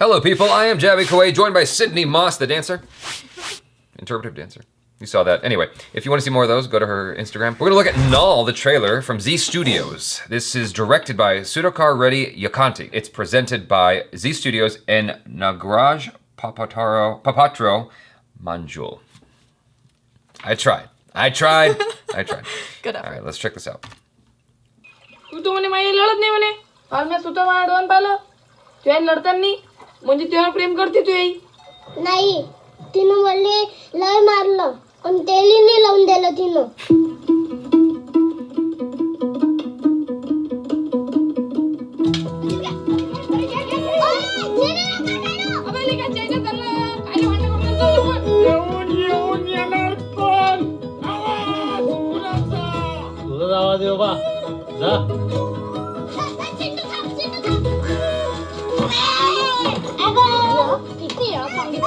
Hello, people. I am Jabby Kaway, joined by Sydney Moss, the dancer. Interpretive dancer. You saw that. Anyway, if you want to see more of those, go to her Instagram. We're going to look at Naal, the trailer from Z Studios. This is directed by Sudhakar Reddy Yakanti. It's presented by Z Studios and Nagraj Papatro Manjul. I tried. Good effort. All right, let's check this out. तू तो म्हणे माझी लढत नाही म्हणे काल मी स्वतः माझ्या डोळ्यात पाहिलं तुझ्या लढताना म्हणजे तुझ्यावर प्रेम करते तू आई नाही तिनं मला लय मारलं पण तेली नाही लावून दिलं तिनं आवाज येऊ बा जा किती सांगितलं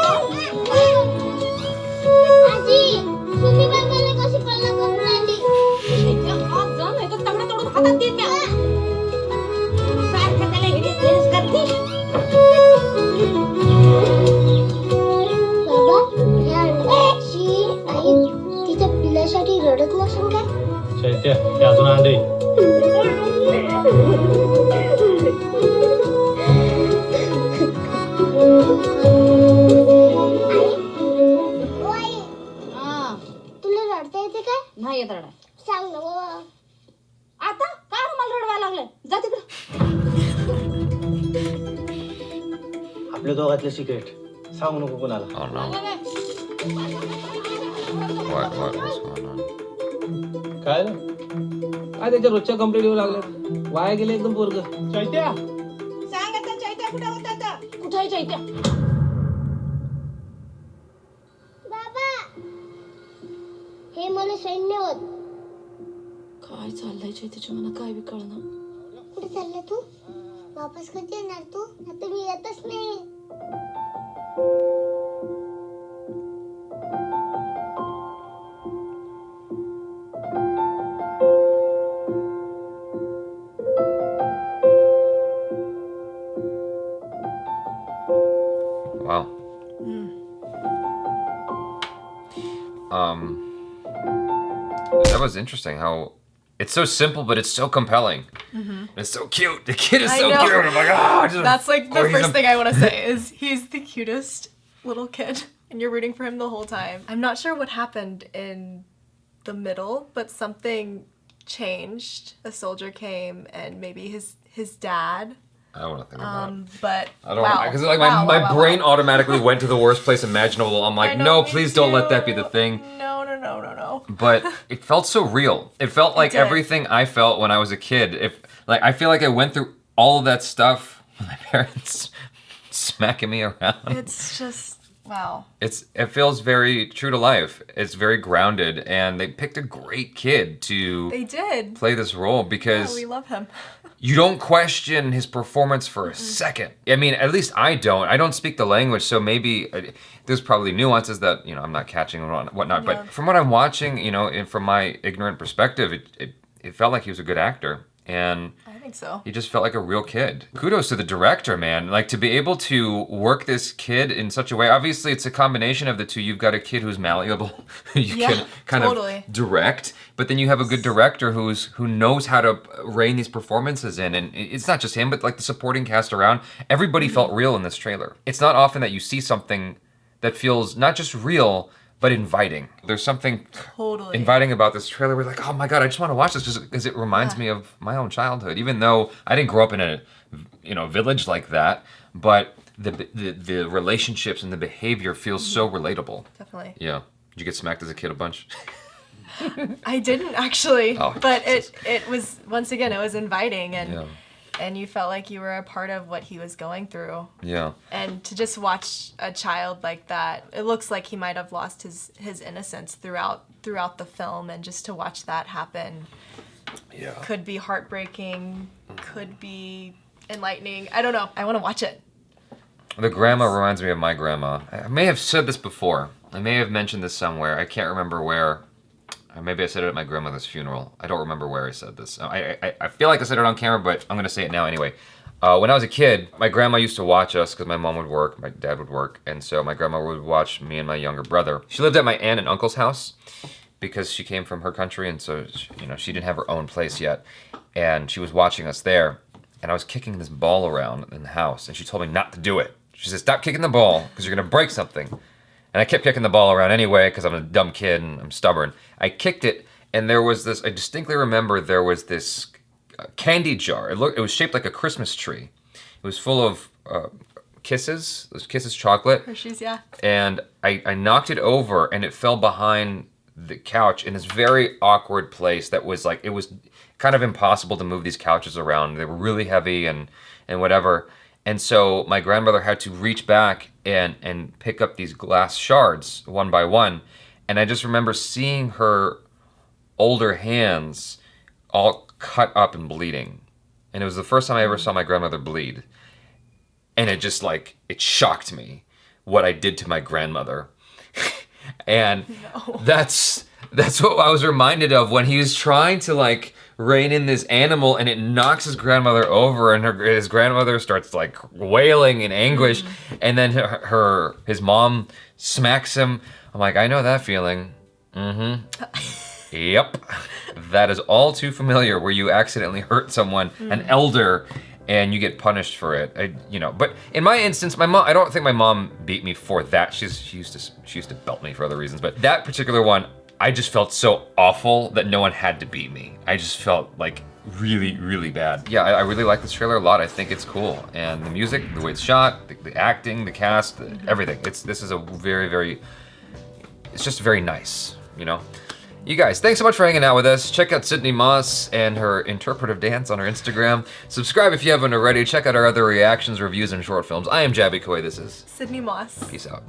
आजी तुम्ही बाबाला कशी पल्ला करून राहिली हात जा नाही तर तगडा तोडून हातात देईन मी सारखं त्याला हेच करते बाबा या अंड्याची आई तिच्या पिल्लासाठी रडत नसेल का चैत्य ते अजून अंडे तुला रडता येते काय नाही येत रडा सांग ना आता का मला रडवायला लागलंय जा तिकडे आपल्या दोघातलं सिक्रेट सांगू नको कोणाला Oh no. What's going on? काय रे काय त्याच्या रोजच्या कंप्लेंट येऊ लागल्या वाया गेले एकदम पोरग चैत्या सांग आता चैत्या कुठे होता आता कुठे आहे चैत्या बाबा हे मला सैन्य होत काय चाललंय चैत्याच्या मला काय बी कळना कुठे चालला तू वापस कधी येणार तू आता मी येतच नाही Wow. That was interesting how it's so simple, but it's so compelling. It's so cute. The kid is I so know. cute. I'm like, ah. That's like the first thing I want to say is he's the cutest little kid and you're rooting for him the whole time. I'm not sure what happened in the middle, but something changed. A soldier came and maybe his dad. I don't want to think about it. But I don't because like my brain automatically went to the worst place imaginable. I'm like, I know, no, me please don't let that be the too. thing. No. But it felt so real. It felt like did. everything I felt when I was a kid. I feel like I went through all of that stuff with my parents smacking me around. It's just wow. It feels very true to life. It's very grounded, and they picked a great kid to They did. play this role because Yeah, we love him. you don't question his performance for a second. I mean, at least I don't. I don't speak the language, so maybe there's probably nuances that, I'm not catching and whatnot. Yeah. But from what I'm watching, and from my ignorant perspective, it felt like he was a good actor. And I think so. he just felt like a real kid. Kudos to the director, man. Like, to be able to work this kid in such a way. Obviously, it's a combination of the two. You've got a kid who's malleable, who you Yeah, can kind totally. of direct. But then you have a good director who knows how to rein these performances in. And it's not just him, but like the supporting cast around. Everybody felt real in this trailer. It's not often that you see something that feels not just real, but inviting. There's something Totally. inviting about this trailer. We're like, oh my God, I just want to watch this because it reminds me of my own childhood. Even though I didn't grow up in a village like that, but the relationships and the behavior feels so relatable. Definitely. Yeah. Did you get smacked as a kid a bunch? I didn't actually, Oh, but it was once again it was inviting and Yeah. and you felt like you were a part of what he was going through. Yeah. And to just watch a child like that, it looks like he might have lost his innocence throughout the film, and just to watch that happen Yeah. could be heartbreaking, could be enlightening. I don't know. I want to watch it. The grandma reminds me of my grandma. I may have said this before. I may have mentioned this somewhere. I can't remember where. Or maybe I said it at my grandmother's funeral. I don't remember where I said this. I feel like I said it on camera, but I'm going to say it now anyway. When I was a kid, my grandma used to watch us because my mom would work, my dad would work, and so my grandma would watch me and my younger brother. She lived at my aunt and uncle's house because she came from her country, and so she didn't have her own place yet, and she was watching us there. And I was kicking this ball around in the house, and she told me not to do it. She said, "Stop kicking the ball because you're gonna break something." And I kept kicking the ball around anyway because I'm a dumb kid and I'm stubborn. I kicked it, and there was this. I distinctly remember there was this candy jar. It was shaped like a Christmas tree. It was full of Kisses. Those Kisses chocolate. Hershey's, yeah. And I knocked it over, and it fell behind the couch in this very awkward place that was like, it was kind of impossible to move these couches around. They were really heavy and whatever. And so my grandmother had to reach back and pick up these glass shards one by one. And I just remember seeing her older hands all cut up and bleeding. And it was the first time I ever saw my grandmother bleed. And it just like, it shocked me what I did to my grandmother. And that's what I was reminded of when he was trying to like rein in this animal, and it knocks his grandmother over, and his grandmother starts like wailing in anguish. And then his mom smacks him. I'm like, I know that feeling. Yep. That is all too familiar, where you accidentally hurt someone, an elder, and you get punished for it. But in my instance, my mom, I don't think my mom beat me for that. She used to belt me for other reasons, but that particular one, I just felt so awful that no one had to beat me. I just felt like really, really bad. Yeah, I really like this trailer a lot. I think it's cool. And the music, the way it's shot, the acting, the cast, everything. This is a very, very, it's just very nice, You guys, thanks so much for hanging out with us. Check out Sydney Moss and her interpretive dance on her Instagram. Subscribe if you haven't already. Check out our other reactions, reviews, and short films. I am Jabby Koi. This is Sydney Moss. Peace out.